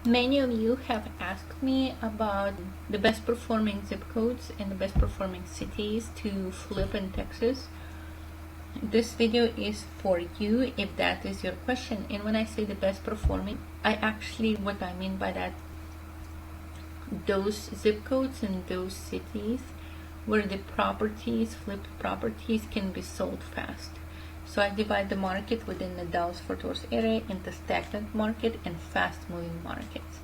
Many of you have asked me about the best performing zip codes and the best performing cities to flip in Texas. This video is for you if that is your question. And when I say the best performing, what I mean by that, those zip codes and those cities where the flipped properties can be sold fast. So I divide the market within the Dallas-Fort Worth area into stagnant market and fast-moving markets.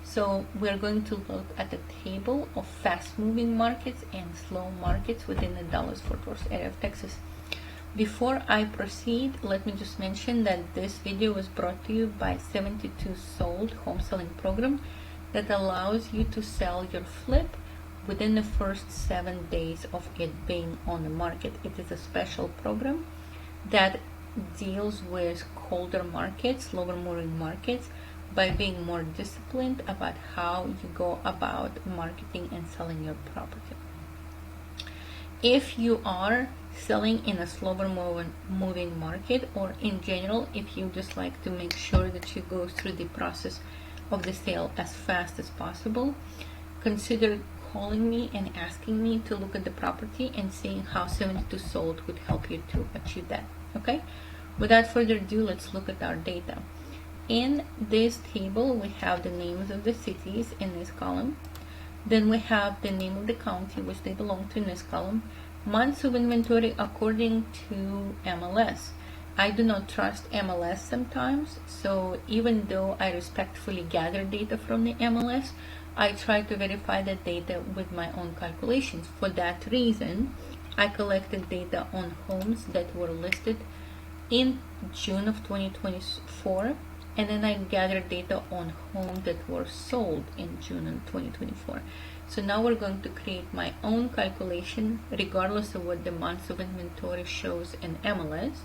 So we're going to look at the table of fast-moving markets and slow markets within the Dallas-Fort Worth area of Texas. Before I proceed, let me just mention that this video was brought to you by 72 Sold home selling program that allows you to sell your flip within the first 7 days of it being on the market. It is a special program that deals with colder markets, lower moving markets, by being more disciplined about how you go about marketing and selling your property. If you are selling in a slower moving market, or in general, if you just like to make sure that you go through the process of the sale as fast as possible, consider calling me and asking me to look at the property and seeing how 72 Sold would help you to achieve that. Okay, without further ado, let's look at our data. In this table, we have the names of the cities in this column. Then we have the name of the county which they belong to in this column. Months of inventory according to MLS. I do not trust MLS sometimes, so even though I respectfully gather data from the MLS, I try to verify that data with my own calculations. For that reason, I collected data on homes that were listed in June of 2024, and then I gathered data on homes that were sold in June of 2024. So now we're going to create my own calculation regardless of what the months of inventory shows in MLS.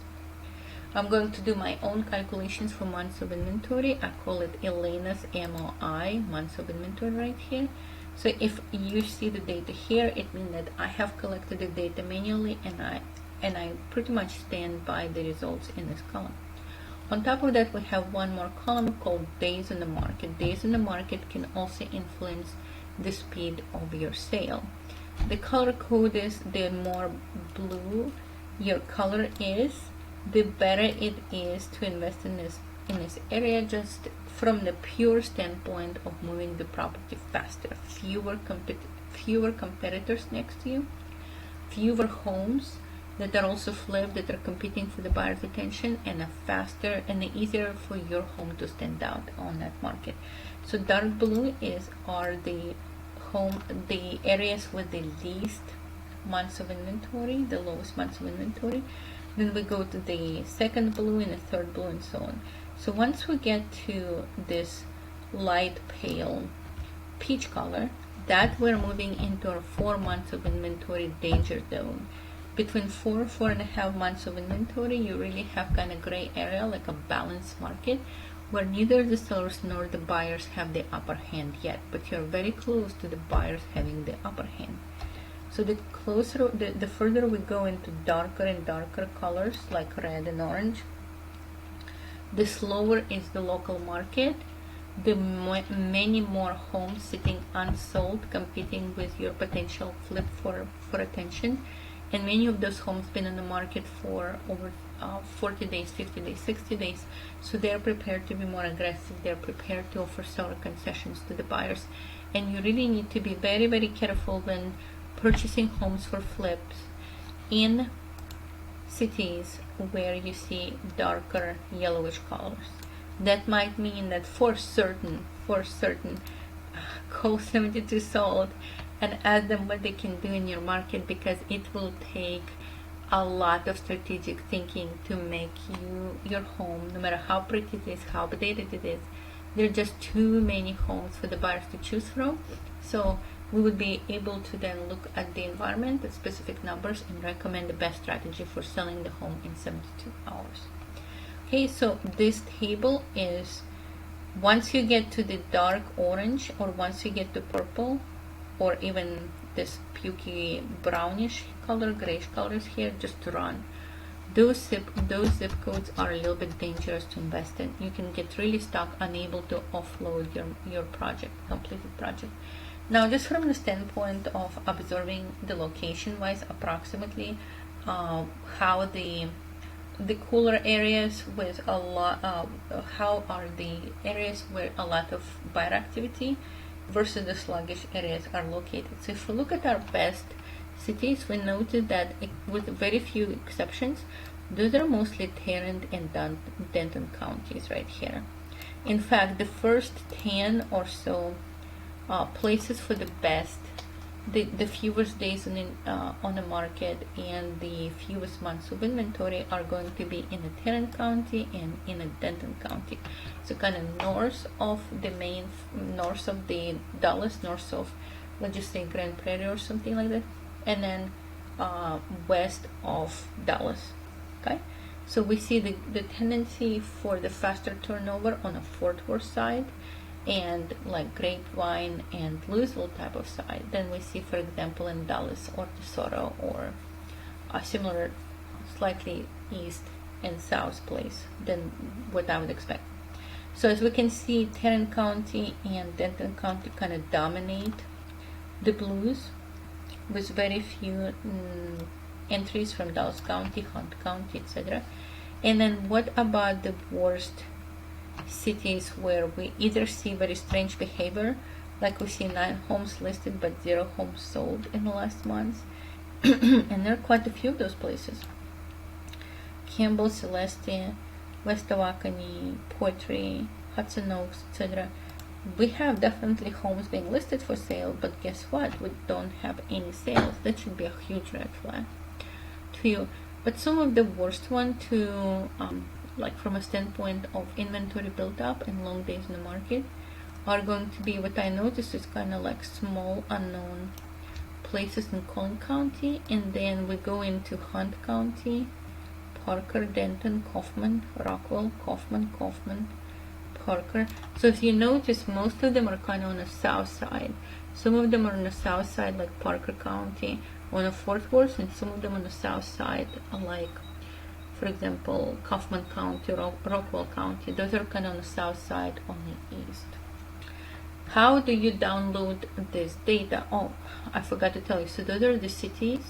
I'm going to do my own calculations for months of inventory. I call it Elena's MOI, months of inventory, right here. So if you see the data here, it means that I have collected the data manually, and I pretty much stand by the results in this column. On top of that, we have one more column called days in the market. Days in the market can also influence the speed of your sale. The color code is, the more blue your color is, the better it is to invest in this area, just from the pure standpoint of moving the property faster. Fewer competitors next to you, fewer homes that are also flipped that are competing for the buyer's attention, and a faster and easier for your home to stand out on that market. So dark blue are the areas with the least months of inventory, the lowest months of inventory. Then we go to the second blue and the third blue and so on. So once we get to this light pale peach color, that we're moving into our 4 months of inventory danger zone. Between 4.5 months of inventory, you really have kind of gray area, like a balanced market, where neither the sellers nor the buyers have the upper hand yet, but you're very close to the buyers having the upper hand. So the further we go into darker and darker colors like red and orange, the slower is the local market, the many more homes sitting unsold competing with your potential flip for attention, and many of those homes been in the market for over 40 days, 50 days, 60 days, so they're prepared to be more aggressive, they're prepared to offer seller concessions to the buyers, and you really need to be very, very careful when purchasing homes for flips in cities where you see darker yellowish colors. That might mean that for certain, call 72 Sold and ask them what they can do in your market, because it will take a lot of strategic thinking to make your home, no matter how pretty it is, how updated it is, there are just too many homes for the buyers to choose from. So we would be able to then look at the environment, the specific numbers, and recommend the best strategy for selling the home in 72 hours. Okay, so this table is, once you get to the dark orange, or once you get to purple, or even this pukey brownish color, grayish colors here, just run. those zip codes are a little bit dangerous to invest in. You can get really stuck, unable to offload your completed project. Now, just from the standpoint of observing the location-wise, approximately how the cooler areas with a lot, how are the areas where a lot of buyer activity versus the sluggish areas are located. So if we look at our best cities, we noted that with very few exceptions, those are mostly Tarrant and Denton counties right here. In fact, the first 10 or so places for the best, the fewest days on the market and the fewest months of inventory are going to be in a Tarrant County and in a Denton County. So kind of north of the Dallas, north of, let's just say, Grand Prairie or something like that, and then west of Dallas. Okay, so we see the tendency for the faster turnover on a Fort Worth side and like Grapevine and Louisville type of side than we see, for example, in Dallas or DeSoto or a similar, slightly east and south place than what I would expect. So as we can see, Tarrant County and Denton County kind of dominate the blues with very few entries from Dallas County, Hunt County, etc. And then what about the worst cities where we either see very strange behavior, like we see 9 homes listed but 0 homes sold in the last month, and there are quite a few of those places. Campbell, Celestia, West Tawakoni, Poetry, Hudson Oaks, etc. We have definitely homes being listed for sale, but guess what? We don't have any sales. That should be a huge red flag to you. But some of the worst one to like from a standpoint of inventory built up and long days in the market are going to be what I noticed is kind of like small unknown places in Collin County, and then we go into Hunt County, Parker, Denton, Kaufman, Rockwell, Kaufman, Parker. So if you notice, most of them are kind of on the south side. Some of them are on the south side like Parker County on the Fort Worth, and some of them on the south side like, for example, Kaufman County, Rockwell County. Those are kind of on the south side, on the east. How do you download this data? Oh, I forgot to tell you. So those are the cities.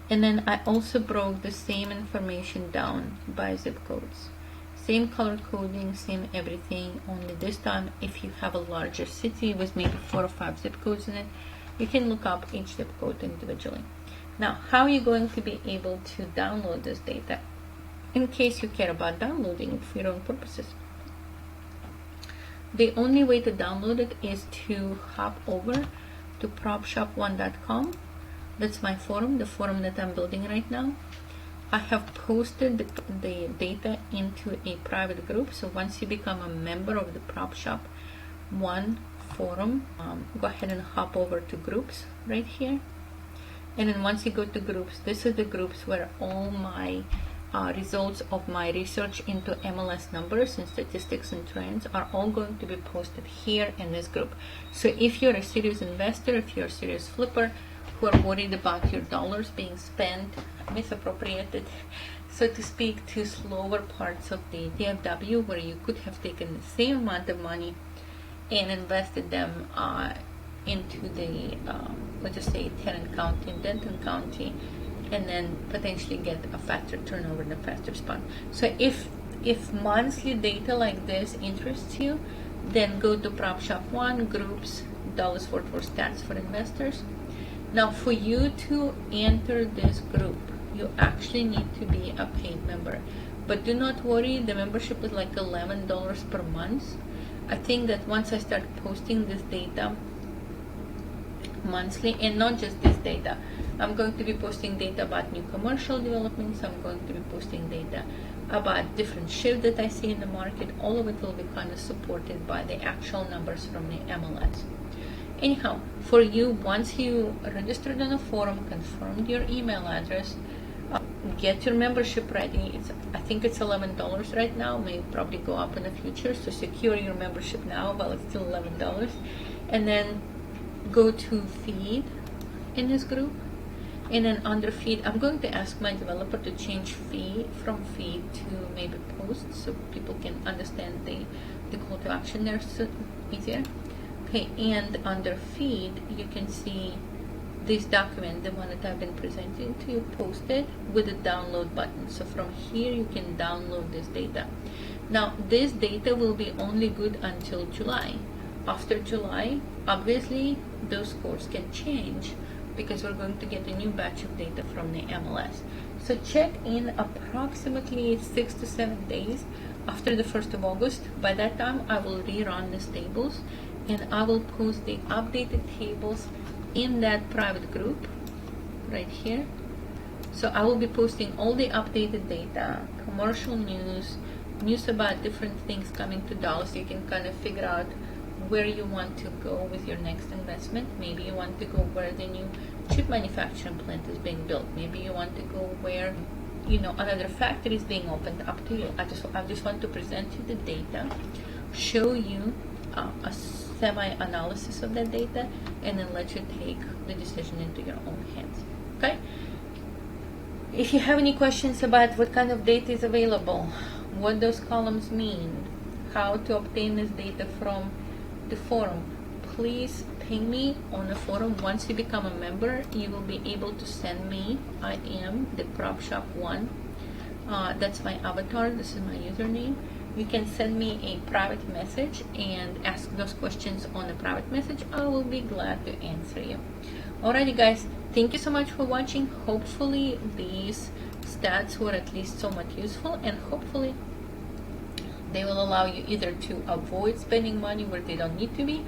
And then I also broke the same information down by zip codes. Same color coding, same everything, only this time if you have a larger city with maybe 4 or 5 zip codes in it, you can look up each zip code individually. Now, how are you going to be able to download this data in case you care about downloading it for your own purposes? The only way to download it is to hop over to propshop1.com. That's my forum, the forum that I'm building right now. I have posted the data into a private group, so once you become a member of the Prop Shop 1 forum, go ahead and hop over to groups right here. And then once you go to groups, this is the groups where all my results of my research into MLS numbers and statistics and trends are all going to be posted here in this group. So if you're a serious investor, if you're a serious flipper who are worried about your dollars being spent, misappropriated, so to speak, to slower parts of the DFW where you could have taken the same amount of money and invested them into the, let's just say, Tarrant County and Denton County, and then potentially get a faster turnover and a faster spot. So if monthly data like this interests you, then go to Prop Shop 1, Groups, Dallas-Fort Worth Stats for Investors. Now, for you to enter this group, you actually need to be a paid member. But do not worry, the membership is like $11 per month. I think that once I start posting this data monthly, and not just this data, I'm going to be posting data about new commercial developments, I'm going to be posting data about different shifts that I see in the market. All of it will be kind of supported by the actual numbers from the MLS. Anyhow, for you, once you registered on a forum, confirmed your email address, get your membership ready. I think it's $11 right now, may probably go up in the future, so secure your membership now while it's still $11, and then go to feed in this group, And then under feed, I'm going to ask my developer to change feed from feed to maybe post, so people can understand the call to action there easier. Okay, and under feed, you can see this document, the one that I've been presenting to you, posted with a download button. So from here, you can download this data. Now, this data will be only good until July. After July, obviously, those scores can change because we're going to get a new batch of data from the MLS. So check in approximately 6 to 7 days after the 1st of August. By that time, I will rerun these tables and I will post the updated tables in that private group right here. So I will be posting all the updated data, commercial news about different things coming to Dallas. You can kind of figure out where you want to go with your next investment. Maybe you want to go where the new chip manufacturing plant is being built. Maybe you want to go where, you know, another factory is being opened. Up to you. I just want to present you the data, show you a semi-analysis of that data, and then let you take the decision into your own hands. Okay? If you have any questions about what kind of data is available, what those columns mean, how to obtain this data from the forum, please ping me on the forum. Once you become a member, you will be able to send me, I am the prop shop 1. That's my avatar. This is my username. You can send me a private message and ask those questions on a private message. I will be glad to answer you. Alrighty guys, thank you so much for watching. Hopefully these stats were at least somewhat useful, and hopefully they will allow you either to avoid spending money where they don't need to be,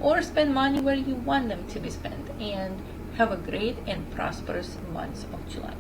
or spend money where you want them to be spent. And have a great and prosperous month of July.